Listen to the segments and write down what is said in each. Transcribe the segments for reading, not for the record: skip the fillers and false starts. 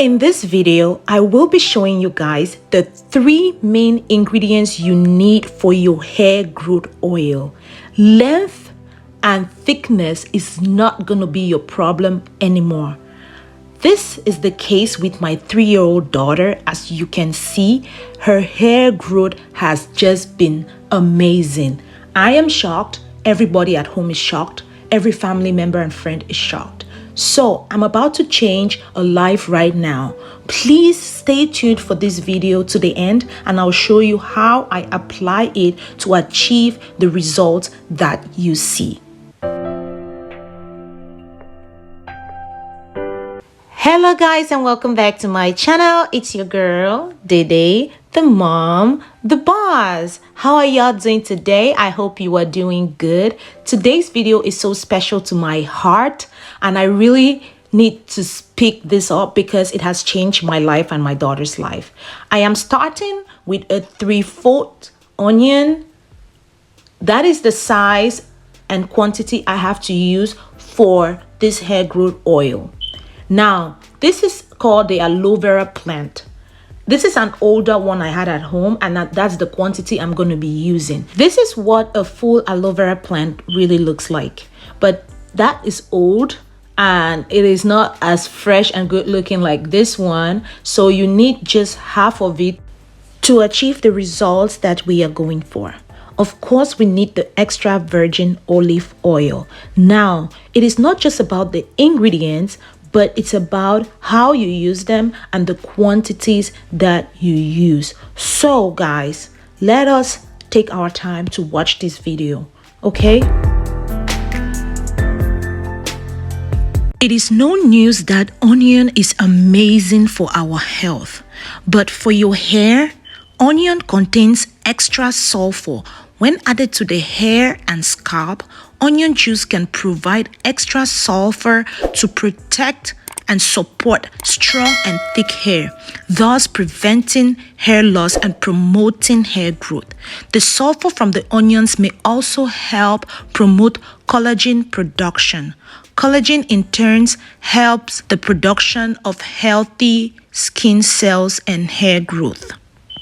In this video, I will be showing you guys the 3 main ingredients you need for your hair growth oil. Length and thickness is not going to be your problem anymore. This is the case with my 3-year-old daughter. As you can see, her hair growth has just been amazing. I am shocked. Everybody at home is shocked. Every family member and friend is shocked. So I'm about to change a life right now. Please stay tuned for this video to the end, and I'll show you how I apply it to achieve the results that you see. Hello guys, and welcome back to my channel. It's your girl Dede, the mom, the boss. How are y'all doing today? I hope you are doing good. Today's video is so special to my heart, and I really need to speak this up because it has changed my life and my daughter's life. I am starting with a 3/4 onion. That is the size and quantity I have to use for this hair growth oil. Now, this is called the aloe vera plant. This is an older one I had at home, and that's the quantity I'm going to be using. This is what a full aloe vera plant really looks like. But that is old, and it is not as fresh and good looking like this one. So you need just half of it to achieve the results that we are going for. Of course, we need the extra virgin olive oil. Now, it is not just about the ingredients, but it's about how you use them and the quantities that you use. So guys, let us take our time to watch this video, okay? It is no news that onion is amazing for our health, but for your hair, onion contains extra sulfur. When added to the hair and scalp, onion juice can provide extra sulfur to protect and support strong and thick hair, thus preventing hair loss and promoting hair growth. The sulfur from the onions may also help promote collagen production. Collagen in turn helps the production of healthy skin cells and hair growth.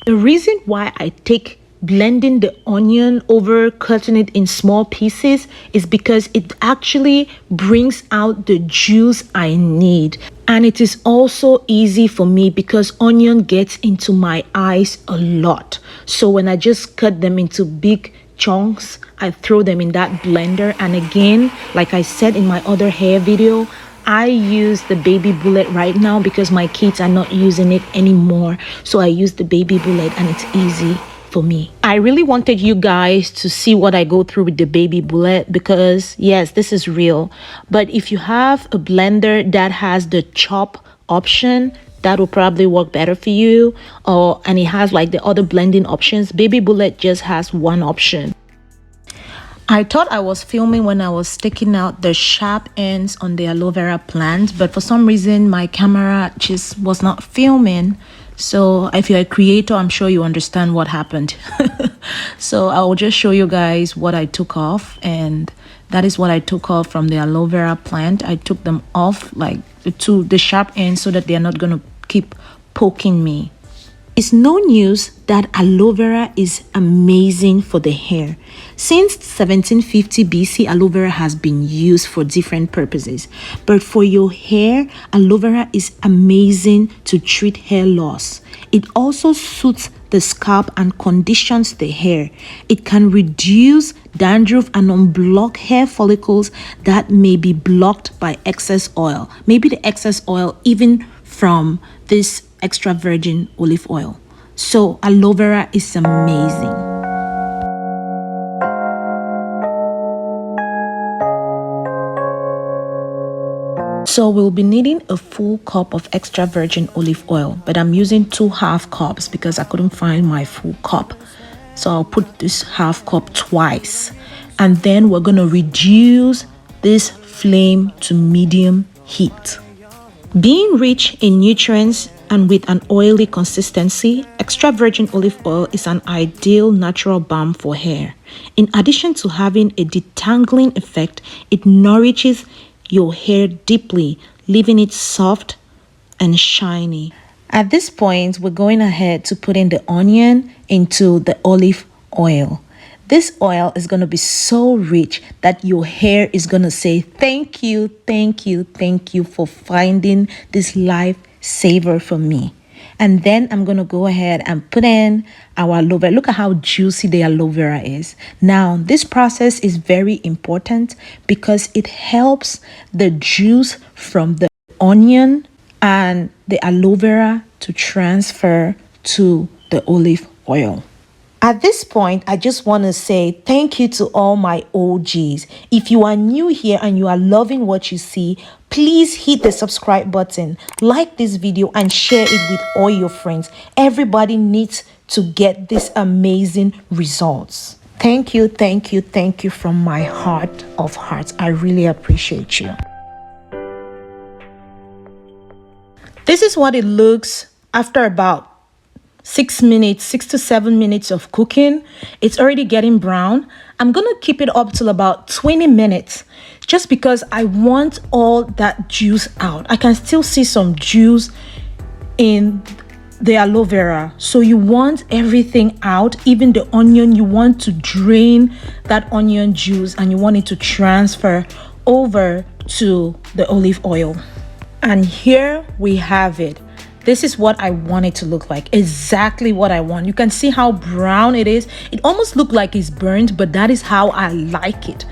The reason why I take blending the onion over cutting it in small pieces is because it actually brings out the juice I need, and it is also easy for me because onion gets into my eyes a lot. So when I just cut them into big chunks, I throw them in that blender. And again, like I said in my other hair video, I use the baby bullet right now because my kids are not using it anymore. So I use the baby bullet, and it's easy for me. I really wanted you guys to see what I go through with the baby bullet because yes, this is real. But if you have a blender that has the chop option, that will probably work better for you. And it has like the other blending options. Baby bullet just has one option. I thought I was filming when I was sticking out the sharp ends on the aloe vera plant, but for some reason my camera just was not filming. So if you're a creator, I'm sure you understand what happened. So I will just show you guys what I took off, and that is what I took off from the aloe vera plant. I took them off like the sharp ends so that they're not going to keep poking me. It's no news that aloe vera is amazing for the hair. Since 1750 BC, aloe vera has been used for different purposes. But for your hair, aloe vera is amazing to treat hair loss. It also suits the scalp and conditions the hair. It can reduce dandruff and unblock hair follicles that may be blocked by excess oil. Maybe the excess oil even from this extra virgin olive oil. So aloe vera is amazing. So we'll be needing a full cup of extra virgin olive oil, but I'm using 2 half cups because I couldn't find my full cup. So I'll put this half cup twice, and then we're going to reduce this flame to medium heat. Being rich in nutrients and with an oily consistency, extra virgin olive oil is an ideal natural balm for hair. In addition to having a detangling effect, it nourishes your hair deeply, leaving it soft and shiny. At this point, we're going ahead to put in the onion into the olive oil. This oil is going to be so rich that your hair is going to say, thank you, thank you, thank you for finding this lifesaver for me. And then I'm going to go ahead and put in our aloe vera. Look at how juicy the aloe vera is. Now, this process is very important because it helps the juice from the onion and the aloe vera to transfer to the olive oil. At this point, I just want to say thank you to all my OGs. If you are new here and you are loving what you see, please hit the subscribe button, like this video, and share it with all your friends. Everybody needs to get these amazing results. Thank you, thank you, thank you from my heart of hearts. I really appreciate you. This is what it looks after about 6 to 7 minutes of cooking. It's already getting brown. I'm gonna keep it up till about 20 minutes just because I want all that juice out. I can still see some juice in the aloe vera, so you want everything out. Even the onion, you want to drain that onion juice and you want it to transfer over to the olive oil. And here we have it. This is what I want it to look like. Exactly what I want. You can see how brown it is. It almost looks like it's burnt, but that is how I like it.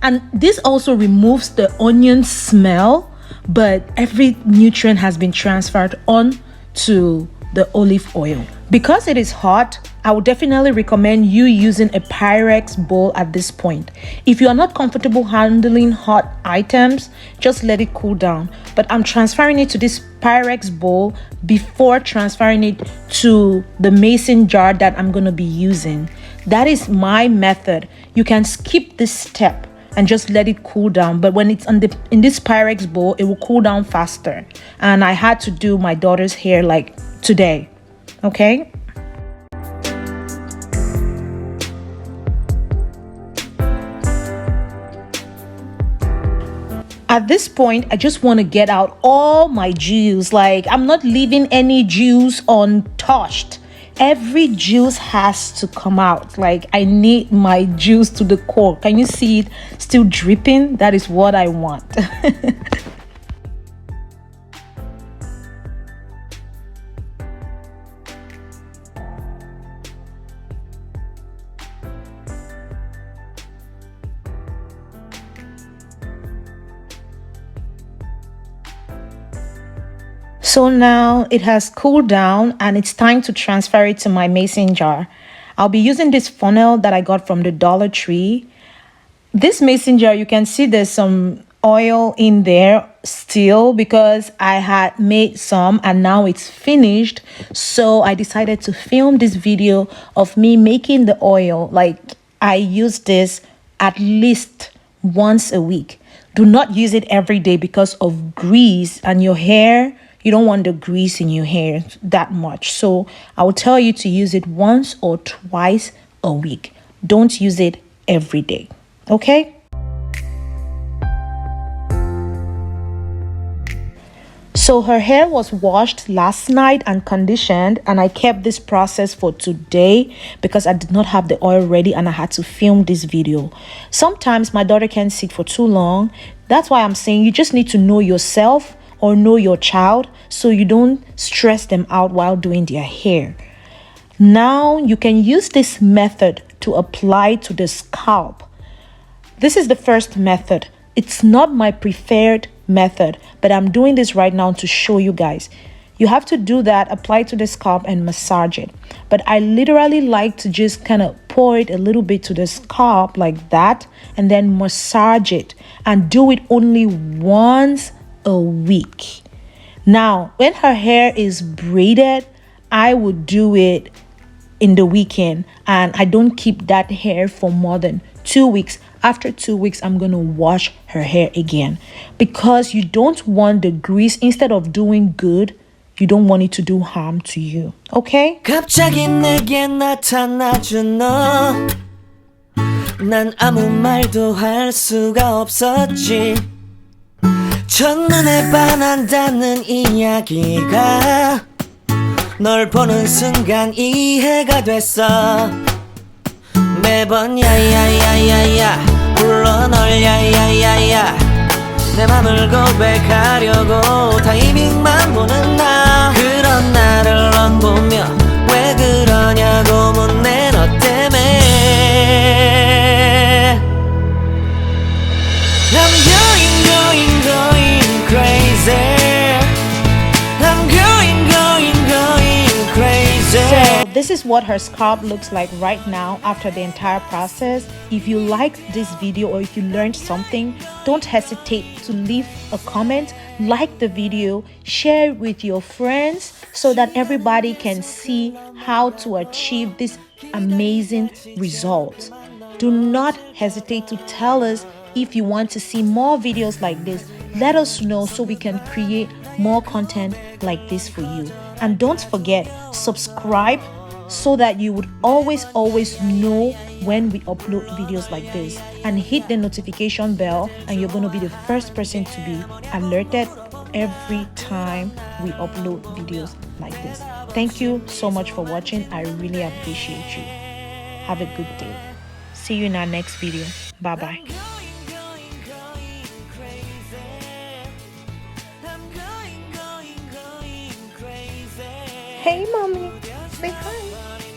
And this also removes the onion smell, but every nutrient has been transferred on to the olive oil. Because it is hot, I would definitely recommend you using a Pyrex bowl at this point. If you are not comfortable handling hot items, just let it cool down. But I'm transferring it to this Pyrex bowl before transferring it to the mason jar that I'm going to be using. That is my method. You can skip this step and just let it cool down, but when it's in this Pyrex bowl, it will cool down faster. And I had to do my daughter's hair like today. Okay. At this point, I just want to get out all my juice. Like, I'm not leaving any juice untouched. Every juice has to come out. Like, I need my juice to the core. Can you see it still dripping? That is what I want. So now it has cooled down and it's time to transfer it to my mason jar. I'll be using this funnel that I got from the Dollar Tree. This mason jar, you can see there's some oil in there still because I had made some and now it's finished. So I decided to film this video of me making the oil. Like, I use this at least once a week. Do not use it every day because of grease and your hair. You don't want the grease in your hair that much. So I will tell you to use it once or twice a week. Don't use it every day. Okay? So her hair was washed last night and conditioned, and I kept this process for today because I did not have the oil ready and I had to film this video. Sometimes my daughter can't sit for too long. That's why I'm saying you just need to know yourself or know your child so you don't stress them out while doing their hair. Now you can use this method to apply to the scalp. This is the first method. It's not my preferred method, but I'm doing this right now to show you guys. You have to do that, apply to the scalp and massage it. But I literally like to just kind of pour it a little bit to the scalp like that and then massage it and do it only once a week. Now, when her hair is braided, I would do it in the weekend and I don't keep that hair for more than 2 weeks. After 2 weeks, I'm going to wash her hair again because you don't want the grease. Instead of doing good, you don't want it to do harm to you. Okay? 갑자기 내게 나타나준 너. 난 아무 말도 할 수가 없었지. 첫눈에 반한다는 이야기가 널 보는 순간 이해가 됐어. 매번 야야야야야 불러 널 야야야야 내 맘을 고백하려고 타이밍만 보는 나. 그런 나를 넌 보며 왜 그러냐고 묻네 너 때문에. I'm going crazy. I'm going crazy. So this is what her scalp looks like right now after the entire process. If you liked this video or if you learned something, don't hesitate to leave a comment, like the video, share it with your friends so that everybody can see how to achieve this amazing result. Do not hesitate to tell us if you want to see more videos like this. Let us know so we can create more content like this for you. And don't forget, subscribe so that you would always know when we upload videos like this, and hit the notification bell and you're going to be the first person to be alerted every time we upload videos like this. Thank you so much for watching. I really appreciate you. Have a good day. See you in our next video. Bye bye. Hey mommy, say hi.